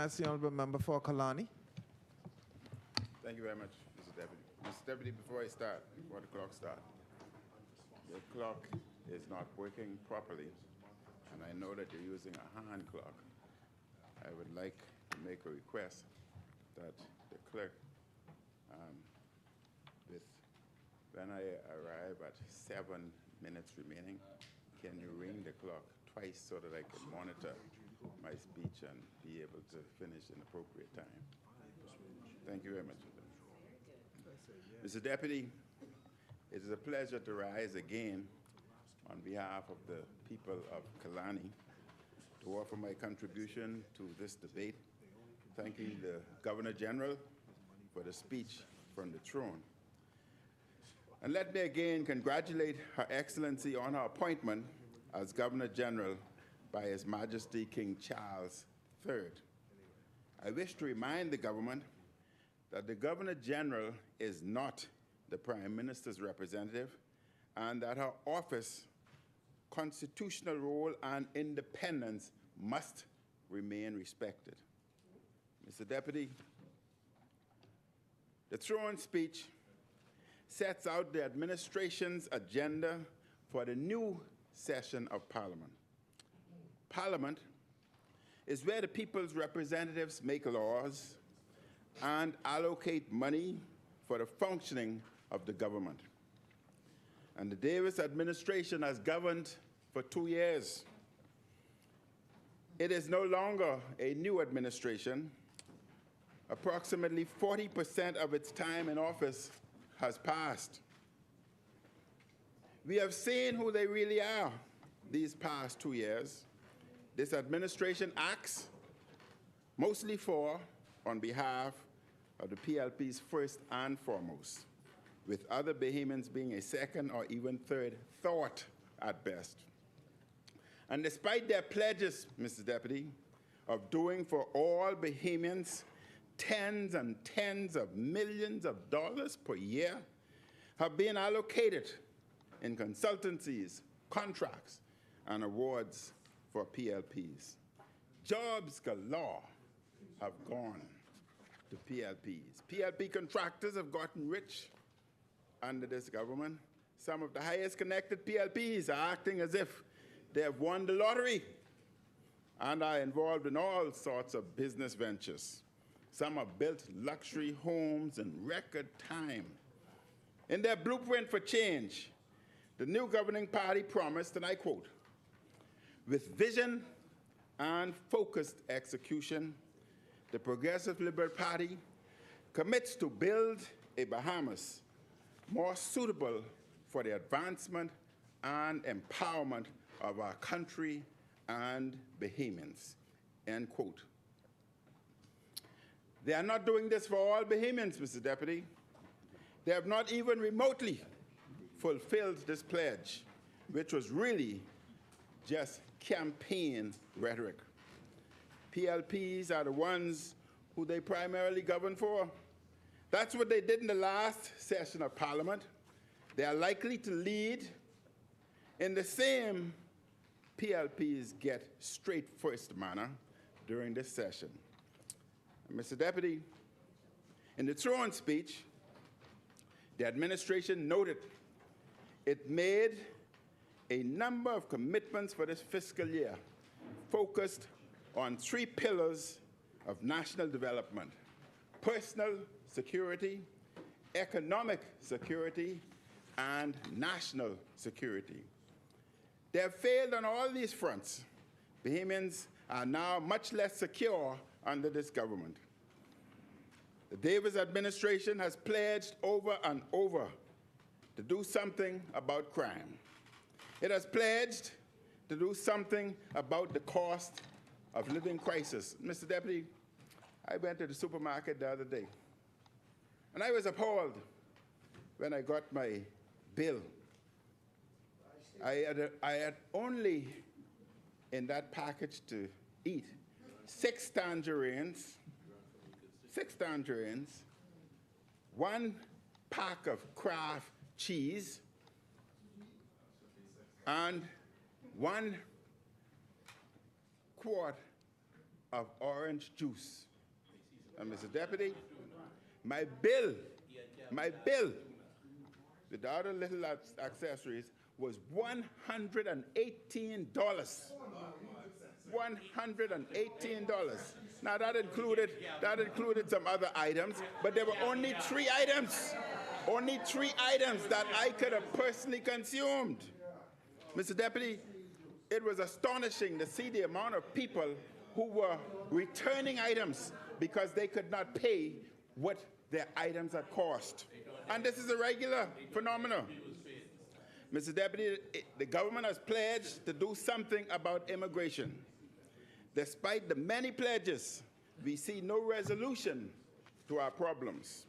recognize the honourable member for Killarney. Thank you very much, Mr. Deputy. Mr. Deputy, before I start, before the clock starts, the clock is not working properly, and I know that you're using a hand clock. I would like to make a request that the clerk, when I arrive at 7 minutes remaining, can you ring the clock twice so that I can monitor my speech and be able to finish in appropriate time? Thank you very much. Mr. Deputy, it is a pleasure to rise again on behalf of the people of Killarney to offer my contribution to this debate, thanking the Governor General for the speech from the throne. And let me again congratulate Her Excellency on her appointment as Governor General by His Majesty King Charles III. I wish to remind the government that the Governor General is not the Prime Minister's representative and that her office, constitutional role, and independence must remain respected. Mr. Deputy, the throne speech sets out the administration's agenda for the new session of Parliament. Parliament is where the people's representatives make laws and allocate money for the functioning of the government. And the Davis administration has governed for 2 years. It is no longer a new administration. Approximately 40% of its time in office has passed. We have seen who they really are these past 2 years. This administration acts mostly on behalf of the PLPs first and foremost, with other Bahamians being a second or even third thought at best. And despite their pledges, Mr. Deputy, of doing for all Bahamians tens and tens of millions of dollars per year have been allocated in consultancies, contracts, and awards for PLPs. Jobs galore have gone to PLPs. PLP contractors have gotten rich under this government. Some of the highest connected PLPs are acting as if they have won the lottery and are involved in all sorts of business ventures. Some have built luxury homes in record time. In their blueprint for change, the new governing party promised, and I quote, "With vision and focused execution, the Progressive Liberal Party commits to build a Bahamas more suitable for the advancement and empowerment of our country and Bahamians," end quote. They are not doing this for all Bahamians, Mr. Deputy. They have not even remotely fulfilled this pledge, which was really just campaign rhetoric. PLPs are the ones who they primarily govern for. That's what they did in the last session of Parliament. They are likely to lead in the same PLPs get straight first manner during this session. Mr. Deputy, in the throne speech, the administration noted it made a number of commitments for this fiscal year focused on 3 pillars of national development: personal security, economic security, and national security. They have failed on all these fronts. Bahamians are now much less secure under this government. The Davis administration has pledged over and over to do something about crime. It has pledged to do something about the cost of living crisis. Mr. Deputy, I went to the supermarket the other day, and I was appalled when I got my bill. I had only in that package to eat 6 tangerines, 1 pack of Kraft cheese, and 1 quart of orange juice. And Mr. Deputy, my bill, with the other little accessories, was $118. $118. Now that included some other items, but there were only 3 items. Only 3 items that I could have personally consumed. Mr. Deputy, it was astonishing to see the amount of people who were returning items because they could not pay what their items had cost. And this is a regular phenomenon. Mr. Deputy, the government has pledged to do something about immigration. Despite the many pledges, we see no resolution to our problems.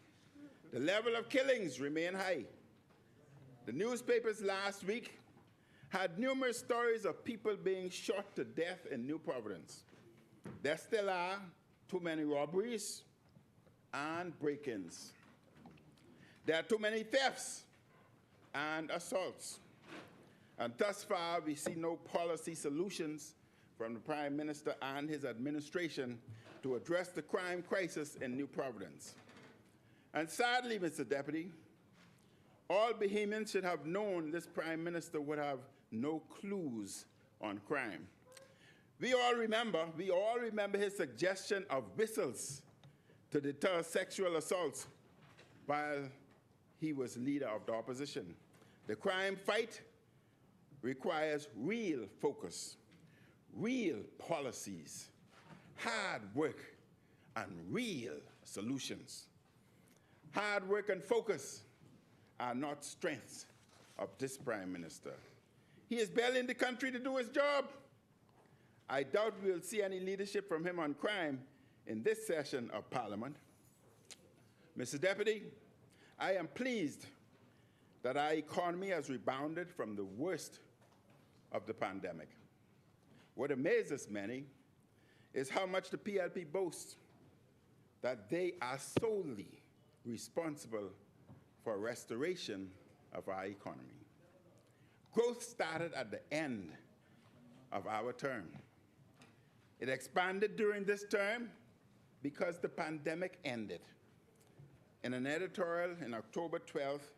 The level of killings remain high. The newspapers last week had numerous stories of people being shot to death in New Providence. There still are too many robberies and break-ins. There are too many thefts and assaults. And thus far, we see no policy solutions from the Prime Minister and his administration to address the crime crisis in New Providence. And sadly, Mr. Deputy, all Bahamians should have known this Prime Minister would have no clues on crime. We all remember his suggestion of whistles to deter sexual assaults while he was leader of the opposition. The crime fight requires real focus, real policies, hard work, and real solutions. Hard work and focus are not strengths of this Prime Minister. He is barely in the country to do his job. I doubt we'll see any leadership from him on crime in this session of Parliament. Mr. Deputy, I am pleased that our economy has rebounded from the worst of the pandemic. What amazes many is how much the PLP boasts that they are solely responsible for restoration of our economy. Growth started at the end of our term. It expanded during this term because the pandemic ended. In an editorial in October 12th,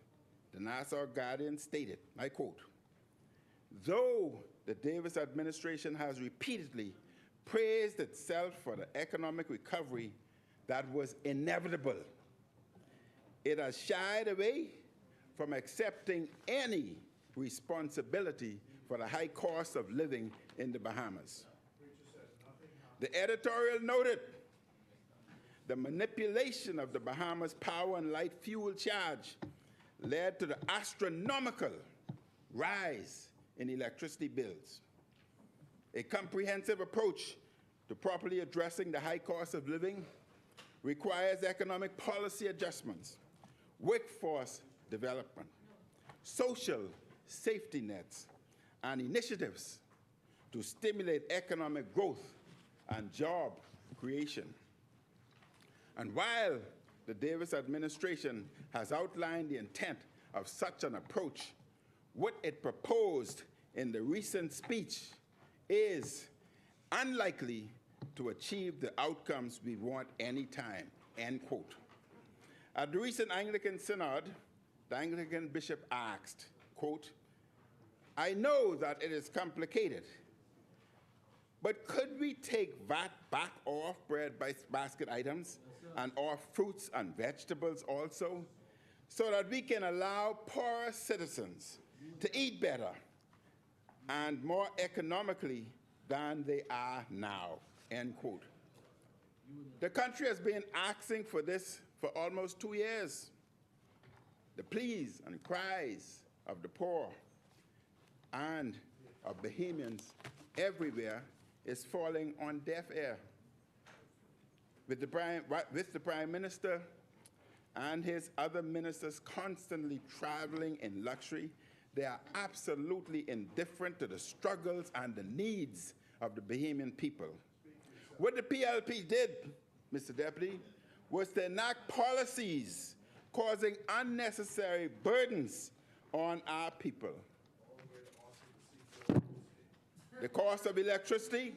the Nassau Guardian stated, I quote, "Though the Davis administration has repeatedly praised itself for the economic recovery that was inevitable, it has shied away from accepting any responsibility for the high cost of living in the Bahamas." The editorial noted the manipulation of the Bahamas power and light fuel charge led to the astronomical rise in electricity bills. A comprehensive approach to properly addressing the high cost of living requires economic policy adjustments, workforce development, social safety nets, and initiatives to stimulate economic growth and job creation. And while the Davis administration has outlined the intent of such an approach, what it proposed in the recent speech is unlikely to achieve the outcomes we want anytime, end quote. At the recent Anglican Synod, the Anglican bishop asked, quote, "I know that it is complicated, but could we take VAT back off bread basket items and off fruits and vegetables also, so that we can allow poorer citizens to eat better and more economically than they are now," end quote. The country has been asking for this for almost 2 years. The pleas and cries of the poor and of Bahamians everywhere is falling on deaf ear. With the Prime Minister and his other ministers constantly traveling in luxury, they are absolutely indifferent to the struggles and the needs of the Bahamian people. What the PLP did, Mr. Deputy, was to enact policies causing unnecessary burdens on our people. The cost of electricity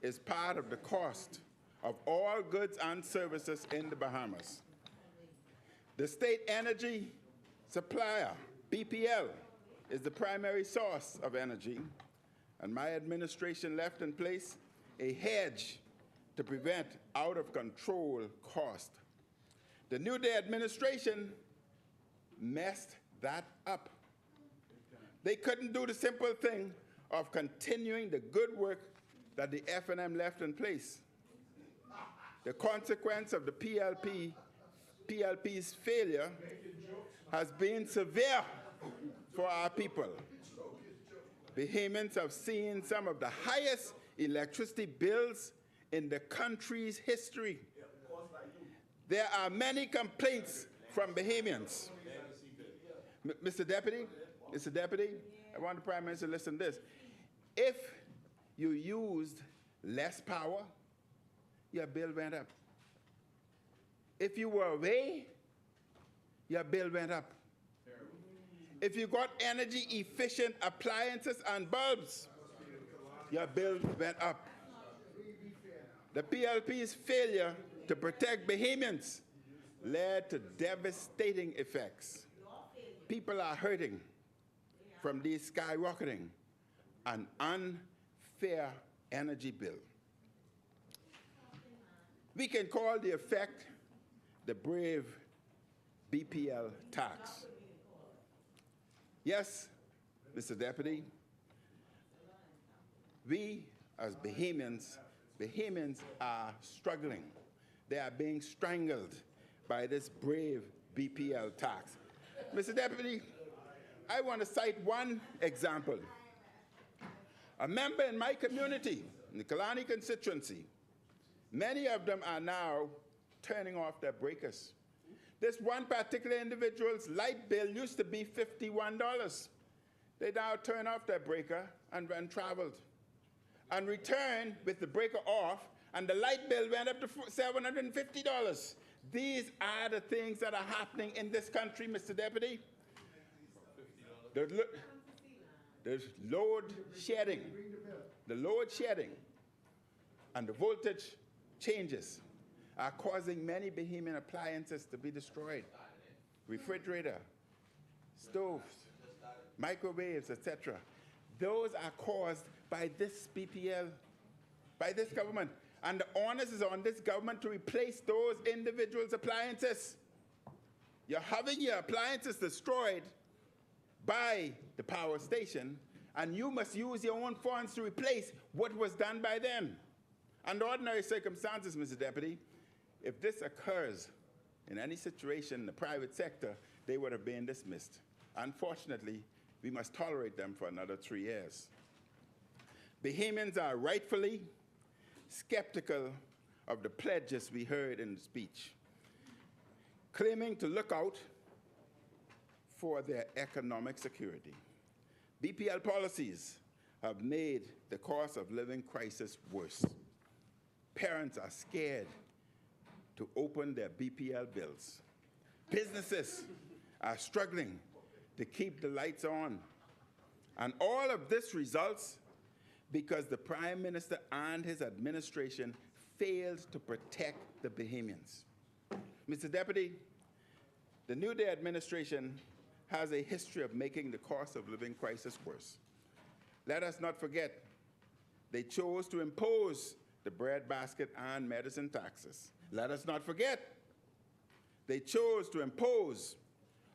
is part of the cost of all goods and services in the Bahamas. The state energy supplier, BPL, is the primary source of energy, and my administration left in place a hedge to prevent out-of-control cost. The New Day administration messed that up. They couldn't do the simple thing of continuing the good work that the F&M left in place. The consequence of the PLP's failure has been severe for our people. Bahamians have seen some of the highest electricity bills in the country's history. There are many complaints from Bahamians. Mr. Deputy, I want the Prime Minister to listen to this. If you used less power, your bill went up. If you were away, your bill went up. If you got energy efficient appliances and bulbs, your bill went up. The PLP's failure to protect Bahamians led to devastating effects. People are hurting from these skyrocketing and unfair energy bill. We can call the effect the brave BPL tax. Yes, Mr. Deputy, we as Bahamians are struggling. They are being strangled by this brave BPL tax. Mr. Deputy, I want to cite one example. A member in my community, in the Killarney constituency, many of them are now turning off their breakers. This one particular individual's light bill used to be $51. They now turn off their breaker and traveled, and return with the breaker off, and the light bill went up to $750. These are the things that are happening in this country, Mr. Deputy. There's load shedding. The load shedding and the voltage changes are causing many Bahamian appliances to be destroyed. Refrigerator, stoves, microwaves, etc. Those are caused by this BPL, by this government. And the onus is on this government to replace those individuals' appliances. You're having your appliances destroyed by the power station, and you must use your own funds to replace what was done by them. Under ordinary circumstances, Mr. Deputy, if this occurs in any situation in the private sector, they would have been dismissed. Unfortunately, we must tolerate them for another 3 years. Bahamians are rightfully skeptical of the pledges we heard in the speech, claiming to look out for their economic security. BPL policies have made the cost of living crisis worse. Parents are scared to open their BPL bills. Businesses are struggling to keep the lights on. And all of this results because the Prime Minister and his administration failed to protect the Bahamians. Mr. Deputy, the New Day administration has a history of making the cost of living crisis worse. Let us not forget, they chose to impose the breadbasket and medicine taxes. Let us not forget, they chose to impose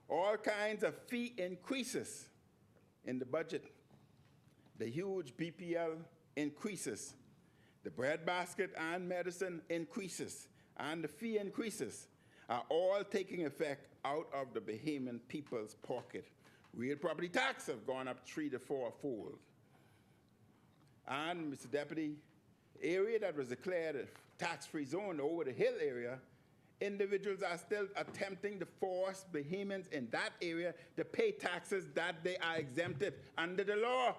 all kinds of fee increases in the budget. The huge BPL increases, the breadbasket and medicine increases, and the fee increases are all taking effect out of the Bahamian people's pocket. Real property tax have gone up 3 to 4-fold. And, Mr. Deputy, area that was declared a tax-free zone over the hill area, individuals are still attempting to force Bahamians in that area to pay taxes that they are exempted under the law.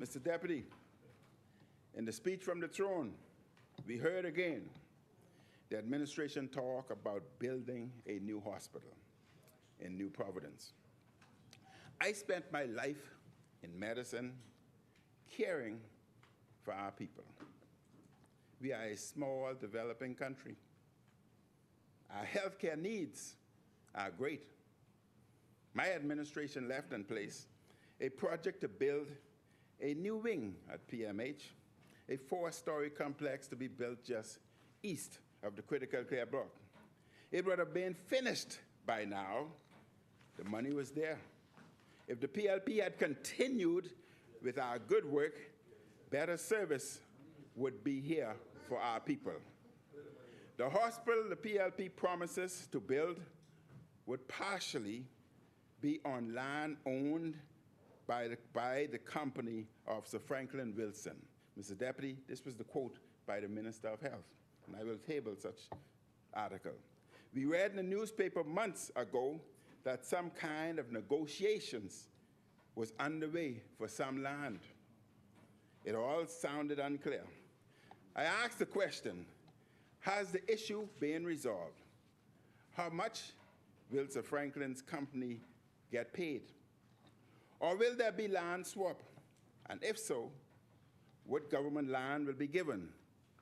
Mr. Deputy, in the speech from the throne, we heard again the administration talk about building a new hospital in New Providence. I spent my life in medicine caring for our people. we are a small, developing country. Our healthcare needs are great. My administration left in place a project to build a new wing at PMH, a 4-story complex to be built just east of the critical care block. It would have been finished by now. The money was there. If the PLP had continued with our good work, better service would be here for our people. The hospital the PLP promises to build would partially be on land owned by the company of Sir Franklin Wilson. Mr. Deputy, this was the quote by the Minister of Health, and I will table such article. We read in the newspaper months ago that some kind of negotiations was underway for some land. It all sounded unclear. I asked the question, has the issue been resolved? How much will Sir Franklin's company get paid? Or will there be land swap? And if so, what government land will be given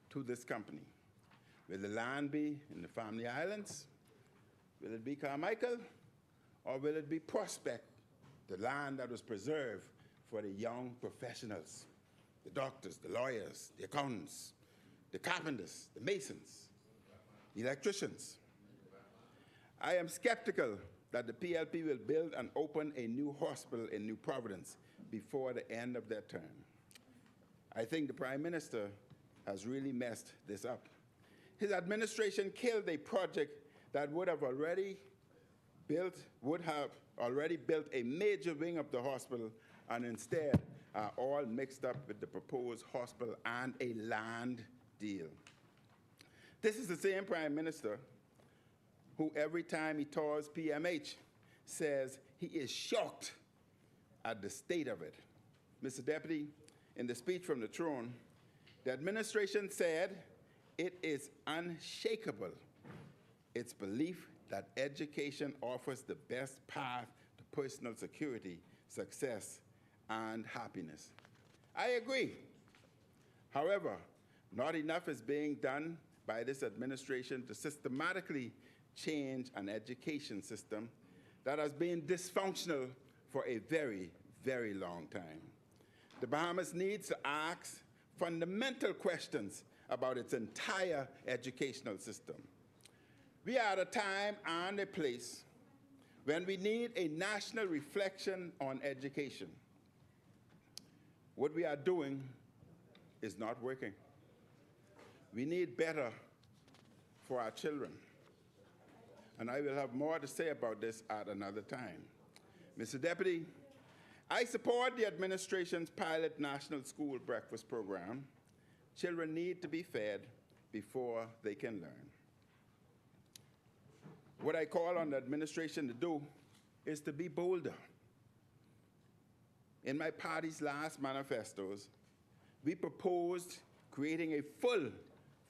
to this company? Will the land be in the Family Islands? Will it be Carmichael? Or will it be Prospect, the land that was preserved for the young professionals, the doctors, the lawyers, the accountants, the carpenters, the masons, the electricians? I am skeptical that the PLP will build and open a new hospital in New Providence before the end of their term. I think the Prime Minister has really messed this up. His administration killed a project that would have already built a major wing of the hospital, and instead are all mixed up with the proposed hospital and a land deal. This is the same Prime Minister who every time he tours PMH says he is shocked at the state of it. Mr. Deputy, in the speech from the throne, the administration said it is unshakable its belief that education offers the best path to personal security, success, and happiness. I agree. However, not enough is being done by this administration to systematically change an education system that has been dysfunctional for a very, very long time. The Bahamas needs to ask fundamental questions about its entire educational system. We are at a time and a place when we need a national reflection on education. What we are doing is not working. We need better for our children. And I will have more to say about this at another time. Mr. Deputy, I support the administration's pilot national school breakfast program. Children need to be fed before they can learn. What I call on the administration to do is to be bolder. In my party's last manifestos, we proposed creating a full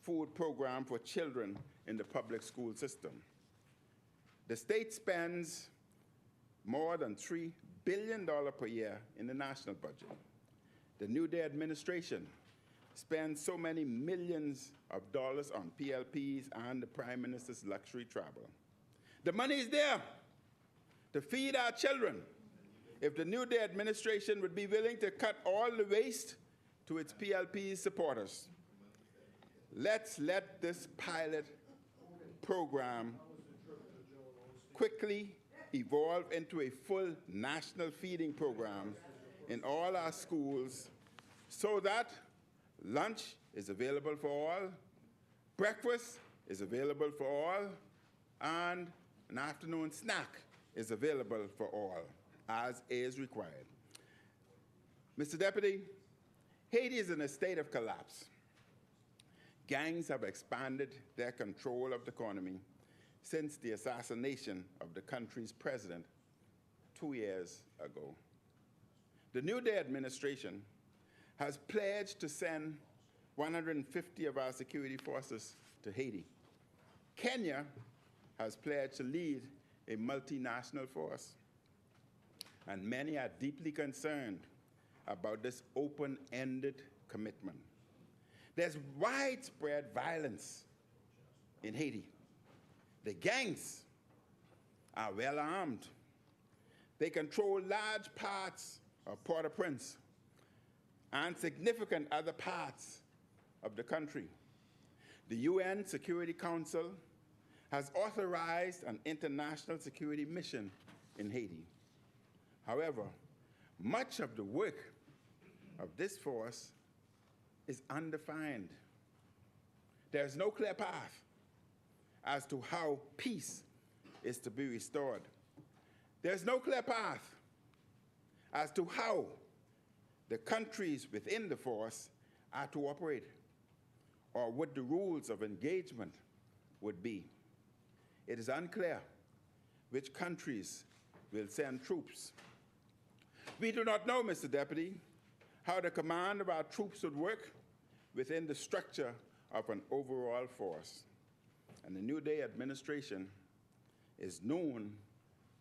food program for children in the public school system. The state spends more than $3 billion per year in the national budget. The New Day administration spends so many millions of dollars on PLPs and the Prime Minister's luxury travel. The money is there to feed our children. If the New Day administration would be willing to cut all the waste to its PLP supporters, let's let this pilot program quickly evolve into a full national feeding program in all our schools so that lunch is available for all, breakfast is available for all, and an afternoon snack is available for all, as is required. Mr. Deputy, Haiti is in a state of collapse. Gangs have expanded their control of the economy since the assassination of the country's president 2 years ago. The New Day administration has pledged to send 150 of our security forces to Haiti. Kenya has pledged to lead a multinational force. And many are deeply concerned about this open-ended commitment. There's widespread violence in Haiti. The gangs are well armed. They control large parts of Port-au-Prince and significant other parts of the country. The UN Security Council has authorized an international security mission in Haiti. However, much of the work of this force is undefined. There's no clear path as to how peace is to be restored. There's no clear path as to how the countries within the force are to operate, or what the rules of engagement would be. It is unclear which countries will send troops. We do not know, Mr. Deputy, how the command of our troops would work within the structure of an overall force. And the New Day administration is known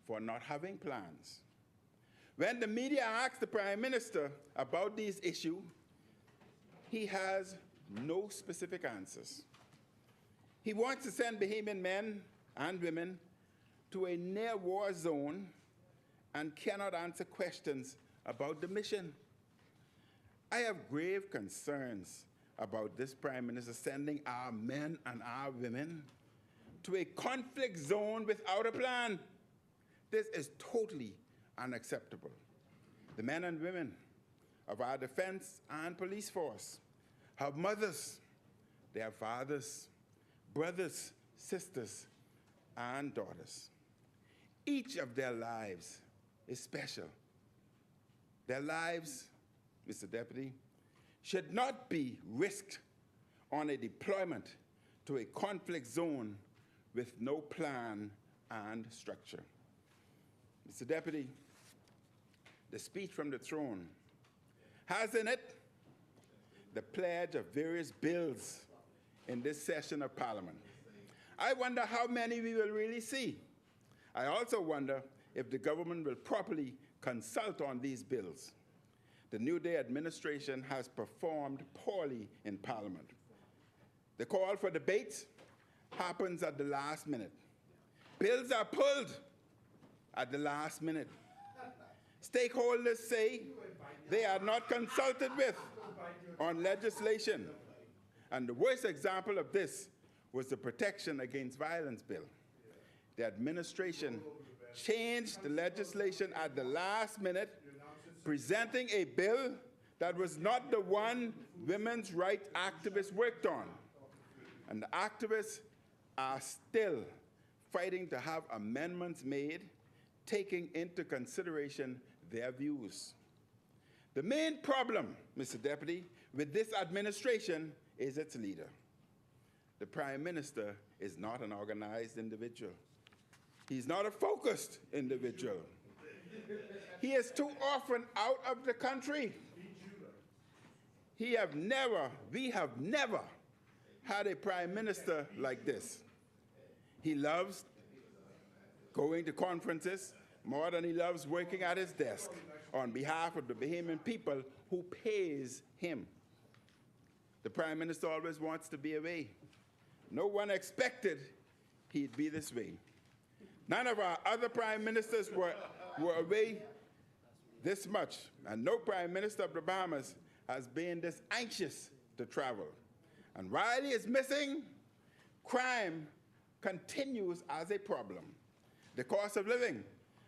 for not having plans. When the media asks the Prime Minister about these issues, he has no specific answers. He wants to send Bahamian men and women to a near-war zone and cannot answer questions about the mission. I have grave concerns about this Prime Minister sending our men and our women to a conflict zone without a plan. This is totally unacceptable. The men and women of our defense and police force have mothers, they have fathers, brothers, sisters, and daughters. Each of their lives is special. Their lives, Mr. Deputy, should not be risked on a deployment to a conflict zone with no plan and structure. Mr. Deputy, the speech from the throne has in it the pledge of various bills in this session of Parliament. I wonder how many we will really see. I also wonder if the government will properly consult on these bills. The New Day administration has performed poorly in Parliament. The call for debate happens at the last minute. Bills are pulled at the last minute. Stakeholders say they are not consulted with on legislation. And the worst example of this was the Protection Against Violence bill. The administration changed the legislation at the last minute, presenting a bill that was not the one women's rights activists worked on. And the activists are still fighting to have amendments made, taking into consideration their views. The main problem, Mr. Deputy, with this administration is its leader. The Prime Minister is not an organized individual. He's not a focused individual. He is too often out of the country. We have never had a Prime Minister like this. He loves going to conferences more than he loves working at his desk on behalf of the Bahamian people who pays him. The Prime Minister always wants to be away. No one expected he'd be this way. None of our other Prime Ministers were away this much, and no Prime Minister of the Bahamas has been this anxious to travel. And while he is missing, crime continues as a problem. The cost of living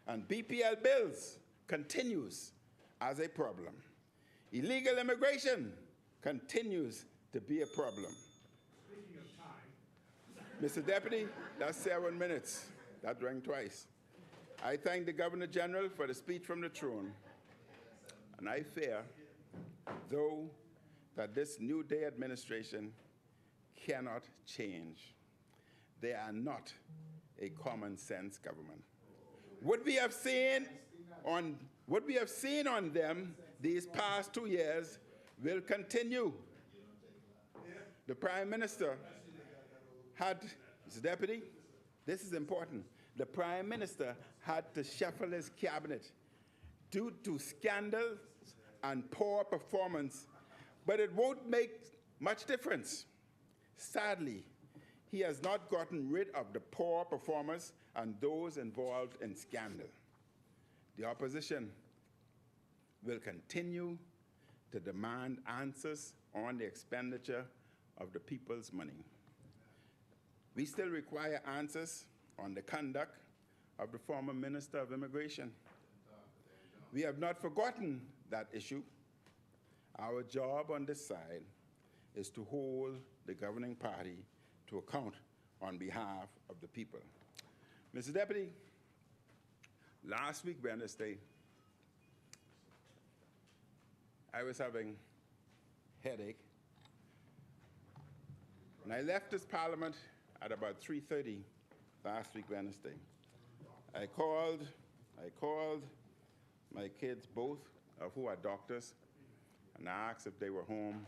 and BPL bills continues as a problem. Illegal immigration continues to be a problem. Speaking of time. Mr. Deputy, that's 7 minutes. That rang twice. I thank the Governor General for the speech from the throne. And I fear, though, that this New Day administration cannot change. They are not a common sense government. What we have seen on them these past 2 years will continue. The Prime Minister had, Mr. Deputy, this is important. The Prime Minister had to shuffle his cabinet due to scandals and poor performance, but it won't make much difference. Sadly, he has not gotten rid of the poor performers and those involved in scandal. The opposition will continue to demand answers on the expenditure of the people's money. We still require answers on the conduct of the former Minister of Immigration. We have not forgotten that issue. Our job on this side is to hold the governing party to account on behalf of the people. Mr. Deputy, last week, Wednesday, I was having a headache, and I left this Parliament at about 3:30 last week, Wednesday. I called my kids, both of who are doctors, and I asked if they were home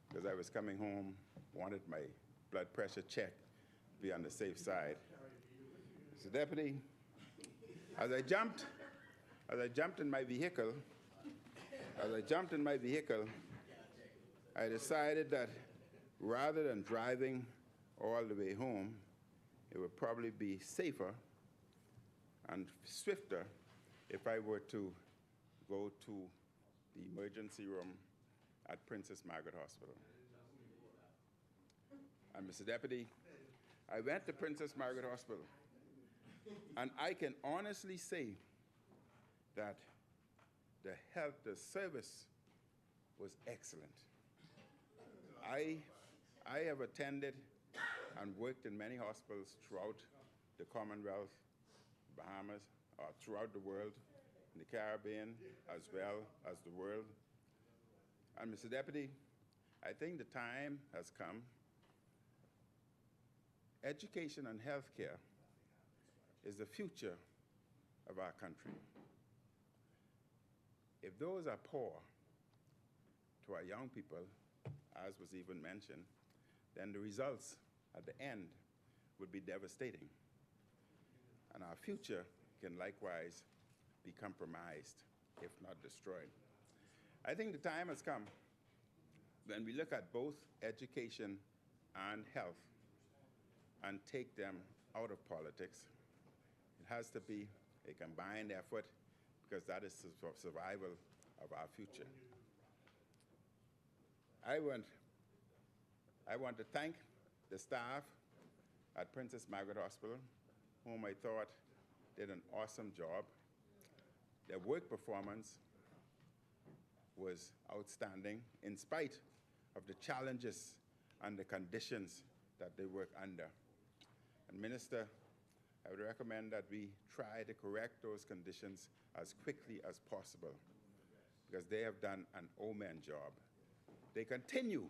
because I was coming home, wanted my blood pressure checked, be on the safe side. Mr. Deputy, as I jumped in my vehicle, I decided that rather than driving all the way home, it would probably be safer and swifter if I were to go to the emergency room at Princess Margaret Hospital. And Mr. Deputy, I went to Princess Margaret Hospital, and I can honestly say that the service was excellent. I have attended and worked in many hospitals throughout the Commonwealth, Bahamas, throughout the world, in the Caribbean, as well as the world. And Mr. Deputy, I think the time has come. Education and healthcare is the future of our country. If those are poor to our young people, as was even mentioned, then the results at the end would be devastating. And our future can likewise be compromised, if not destroyed. I think the time has come when we look at both education and health and take them out of politics. It has to be a combined effort because that is the survival of our future. I want to thank the staff at Princess Margaret Hospital, whom I thought did an awesome job. Their work performance was outstanding in spite of the challenges and the conditions that they work under. And Minister, I would recommend that we try to correct those conditions as quickly as possible because they have done an omen job. They continue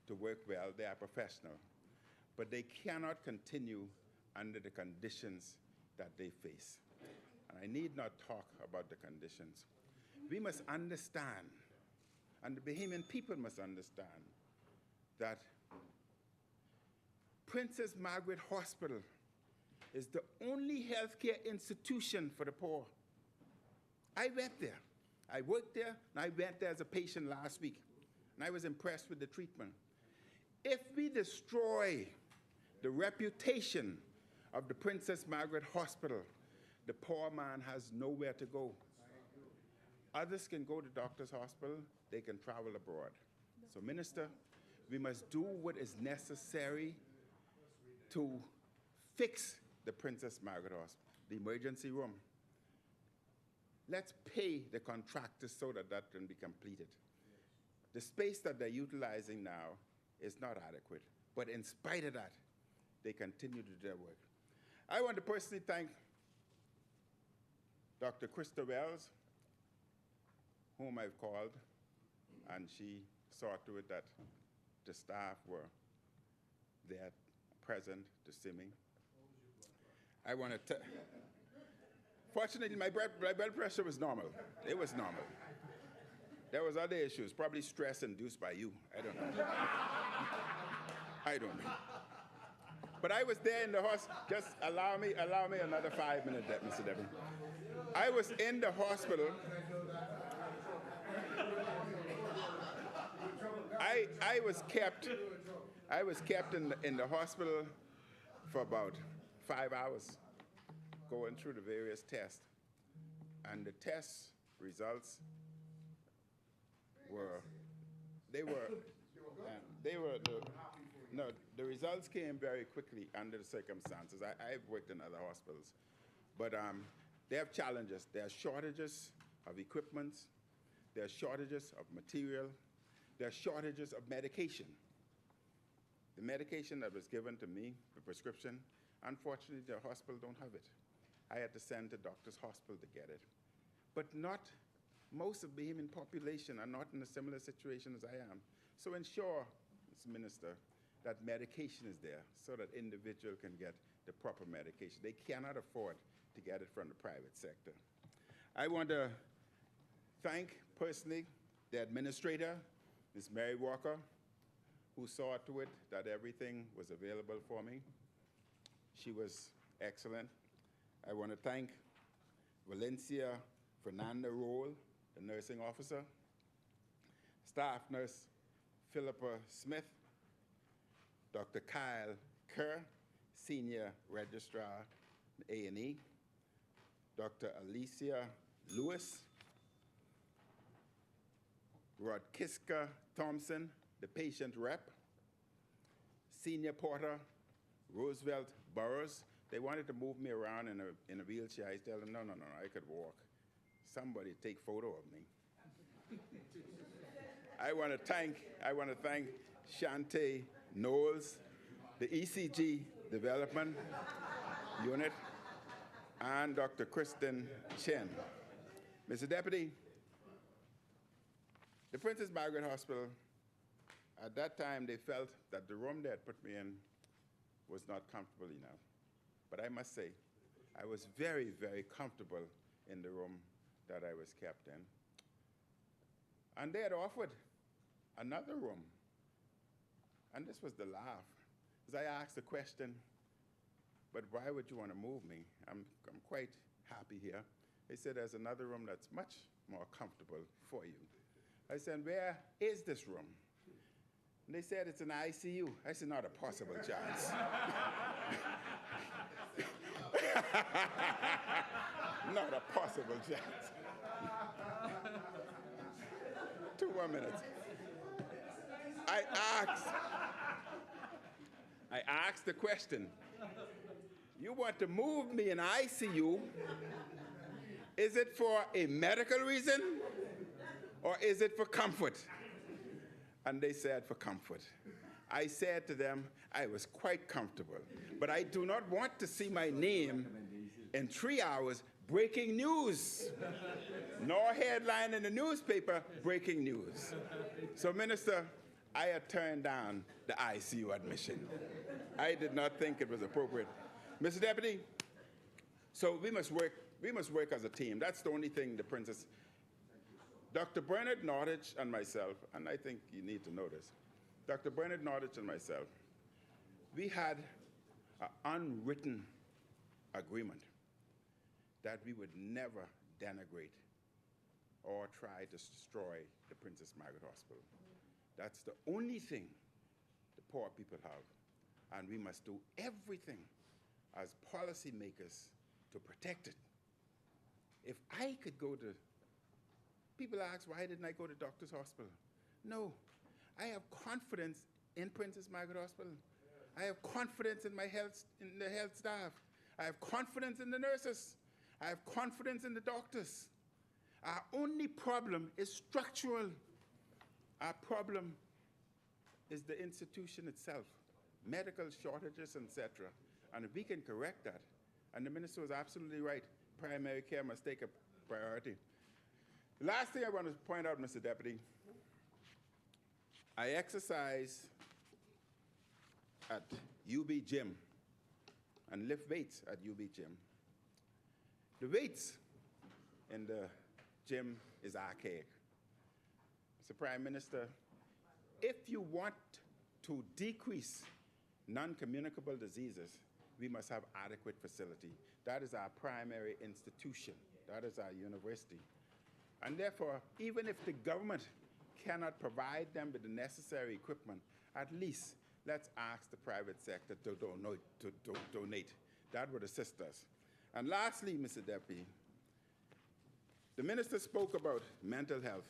to work well, they are professional, but they cannot continue under the conditions that they face. And I need not talk about the conditions. We must understand, and the Bahamian people must understand, that Princess Margaret Hospital is the only healthcare institution for the poor. I went there. I worked there, and I went there as a patient last week, and I was impressed with the treatment. If we destroy the reputation of the Princess Margaret Hospital, the poor man has nowhere to go. Others can go to doctor's hospital, they can travel abroad. So, Minister, we must do what is necessary to fix the Princess Margaret Hospital, the emergency room. Let's pay the contractors so that that can be completed. The space that they're utilizing now is not adequate, but in spite of that, they continue to do their work. I want to personally thank Dr. Krista Wells, whom I've called, and she saw to it that the staff were there, present to see me. I want to fortunately, my blood pressure was normal. It was normal. There was other issues, probably stress induced by you. I don't know. I don't know. But I was there in the hospital. Just allow me another 5 minutes, Mr. Deputy. I was in the hospital. I was kept in the hospital for about 5 hours, going through the various tests. And the test results the results came very quickly under the circumstances. I've worked in other hospitals, but they have challenges. There are shortages of equipment, there are shortages of material, there are shortages of medication. The medication that was given to me, the prescription, unfortunately the hospital don't have it. I had to send to Doctors Hospital to get it. But most of the Bahamian population are not in a similar situation as I am. So ensure, Mr. Minister, that medication is there so that individual can get the proper medication. They cannot afford to get it from the private sector. I want to thank personally the administrator, Ms. Mary Walker, who saw to it that everything was available for me. She was excellent. I want to thank Valencia Fernanda Roll, the nursing officer, staff nurse Philippa Smith, Dr. Kyle Kerr, senior registrar A&E, Dr. Alicia Lewis, Rodkiska Thompson, the patient rep, senior porter Roosevelt Burrows. They wanted to move me around in a wheelchair. I tell them, no, I could walk. Somebody take photo of me. I want to thank Shante Knowles, the ECG Development Unit, and Dr. Kristen Chen. Mr. Deputy, the Princess Margaret Hospital, at that time they felt that the room they had put me in was not comfortable enough. But I must say, I was very, very comfortable in the room that I was kept in. And they had offered another room. And this was the laugh. As I asked the question, but why would you want to move me? I'm quite happy here. They said there's another room that's much more comfortable for you. I said, where is this room? And they said it's an ICU. I said, not a possible chance. Not a possible chance. 2 more minutes. I asked the question, you want to move me in ICU? Is it for a medical reason or is it for comfort? And they said for comfort. I said to them, I was quite comfortable, but I do not want to see my name in 3 hours breaking news, nor headline in the newspaper breaking news. So, Minister, I had turned down the ICU admission. I did not think it was appropriate. Mr. Deputy, so we must work as a team. That's the only thing the Princess, Dr. Bernard Nordich and myself, and I think you need to know this, Dr. Bernard Nordich and myself, we had an unwritten agreement that we would never denigrate or try to destroy the Princess Margaret Hospital. That's the only thing the poor people have, and we must do everything as policymakers to protect it. If I could go to, people ask, why didn't I go to Doctors Hospital? No, I have confidence in Princess Margaret Hospital. I have confidence in the health staff. I have confidence in the nurses. I have confidence in the doctors. Our only problem is structural. Our problem is the institution itself, medical shortages, etc. And if we can correct that, and the minister was absolutely right, primary care must take a priority. The last thing I want to point out, Mr. Deputy, I exercise at UB Gym and lift weights at UB Gym. The weights in the gym is archaic. Mr. Prime Minister, if you want to decrease non-communicable diseases, we must have adequate facility. That is our primary institution. That is our university. And therefore, even if the government cannot provide them with the necessary equipment, at least let's ask the private sector to donate. That would assist us. And lastly, Mr. Deputy, the minister spoke about mental health.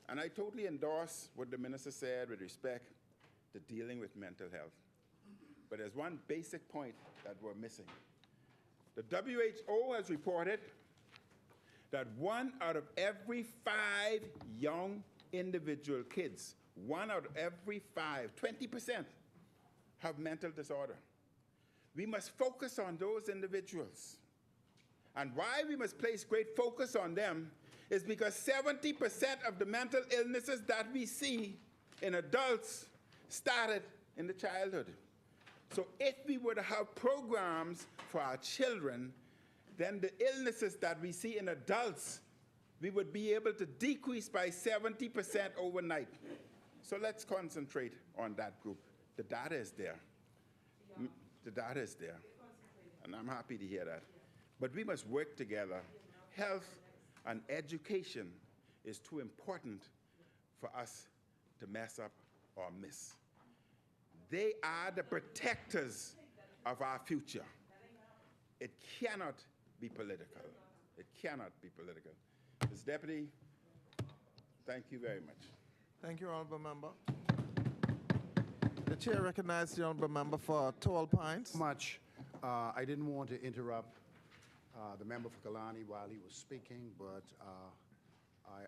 And I totally endorse what the minister said with respect to dealing with mental health. But there's one basic point that we're missing. The WHO has reported that 1 out of every 5 young individual kids, 1 out of every 5, 20%, have mental disorder. We must focus on those individuals. And why we must place great focus on them is because 70% of the mental illnesses that we see in adults started in the childhood. So if we were to have programs for our children, then the illnesses that we see in adults, we would be able to decrease by 70% overnight. So let's concentrate on that group. The data is there. The data is there. And I'm happy to hear that. But we must work together. Health and education is too important for us to mess up or miss. They are the protectors of our future. It cannot be political. It cannot be political. Mr. Deputy, thank you very much. Thank you, Honourable Member. The chair recognizes the Honourable Member for 12 points. Much. I didn't want to interrupt the member for Killarney while he was speaking, but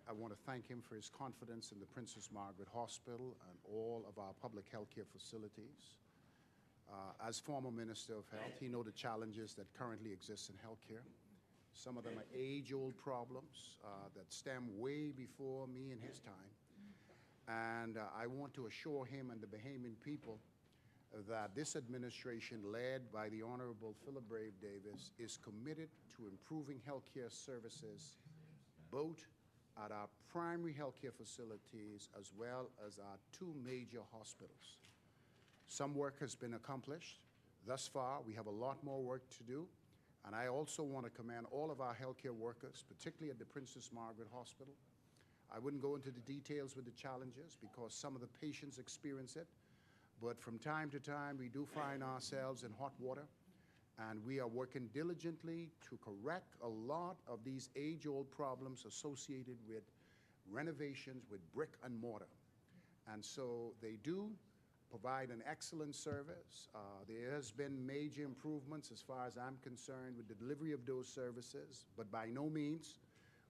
I want to thank him for his confidence in the Princess Margaret Hospital and all of our public health care facilities. As former Minister of Health, he knows the challenges that currently exist in healthcare. Some of them are age-old problems that stem way before me and his time. And I want to assure him and the Bahamian people that this administration, led by the Honorable Philip Brave Davis, is committed to improving healthcare services, both at our primary healthcare facilities as well as our 2 major hospitals. Some work has been accomplished. Thus far, we have a lot more work to do. And I also want to commend all of our healthcare workers, particularly at the Princess Margaret Hospital. I wouldn't go into the details with the challenges because some of the patients experience it. But from time to time, we do find ourselves in hot water, and we are working diligently to correct a lot of these age-old problems associated with renovations with brick and mortar. And so they do provide an excellent service. There has been major improvements as far as I'm concerned with the delivery of those services, but by no means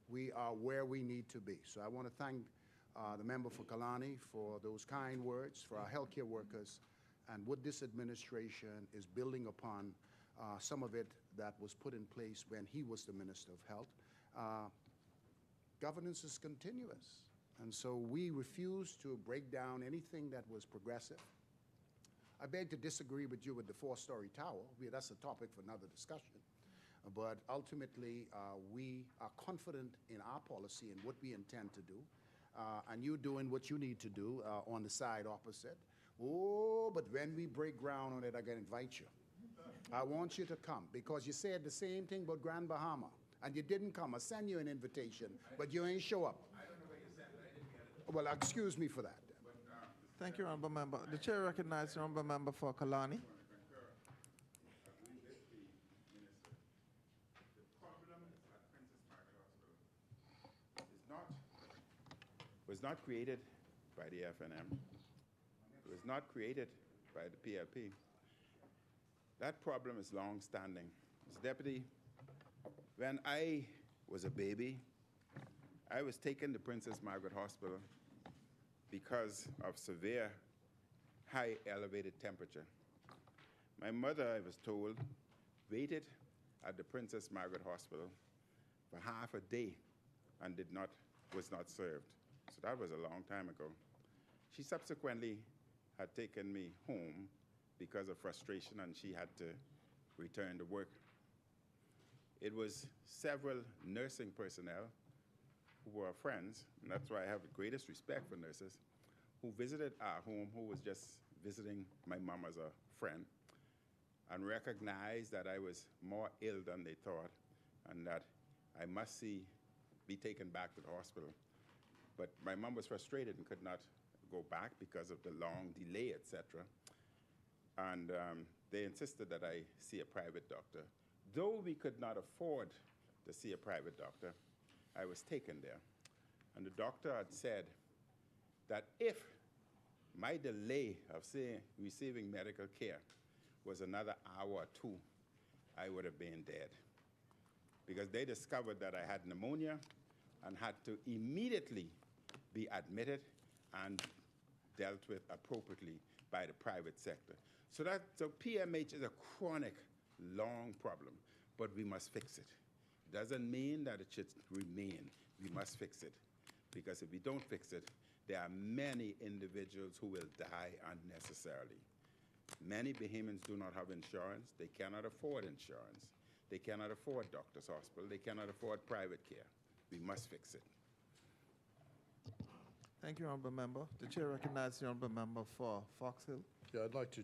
we are where we need to be. So I want to thank the member for Killarney for those kind words for our healthcare workers, and what this administration is building upon some of it that was put in place when he was the Minister of Health. Governance is continuous, and so we refuse to break down anything that was progressive. I beg to disagree with you with the 4-story tower. That's a topic for another discussion. But ultimately, we are confident in our policy and what we intend to do. And you're doing what you need to do on the side opposite. Oh, but when we break ground on it, I'm going to invite you. I want you to come, because you said the same thing about Grand Bahama, and you didn't come. I sent you an invitation, but you ain't show up. I don't know where you sent it. I didn't get it. Well, excuse me for that. Thank you, Honourable Member. The chair recognizes the Honourable Member for Killarney. Was not created by the FNM. It was not created by the PLP. That problem is long-standing. Mr. Deputy, when I was a baby, I was taken to Princess Margaret Hospital because of severe, high elevated temperature. My mother, I was told, waited at the Princess Margaret Hospital for half a day and was not served. So that was a long time ago. She subsequently had taken me home because of frustration, and she had to return to work. It was several nursing personnel who were friends, and that's why I have the greatest respect for nurses, who visited our home, who was just visiting my mom as a friend, and recognized that I was more ill than they thought, and that I must be taken back to the hospital. But my mom was frustrated and could not go back because of the long delay, etc. And they insisted that I see a private doctor. Though we could not afford to see a private doctor, I was taken there. And the doctor had said that if my delay of receiving medical care was another hour or two, I would have been dead. Because they discovered that I had pneumonia and had to immediately be admitted and dealt with appropriately by the private sector. So PMH is a chronic, long problem, but we must fix it. Doesn't mean that it should remain. We must fix it, because if we don't fix it, there are many individuals who will die unnecessarily. Many Bahamians do not have insurance. They cannot afford insurance. They cannot afford doctor's hospital. They cannot afford private care. We must fix it. Thank you, Honourable Member. The chair recognizes the Honourable Member for Fox Hill. Yeah, I'd like to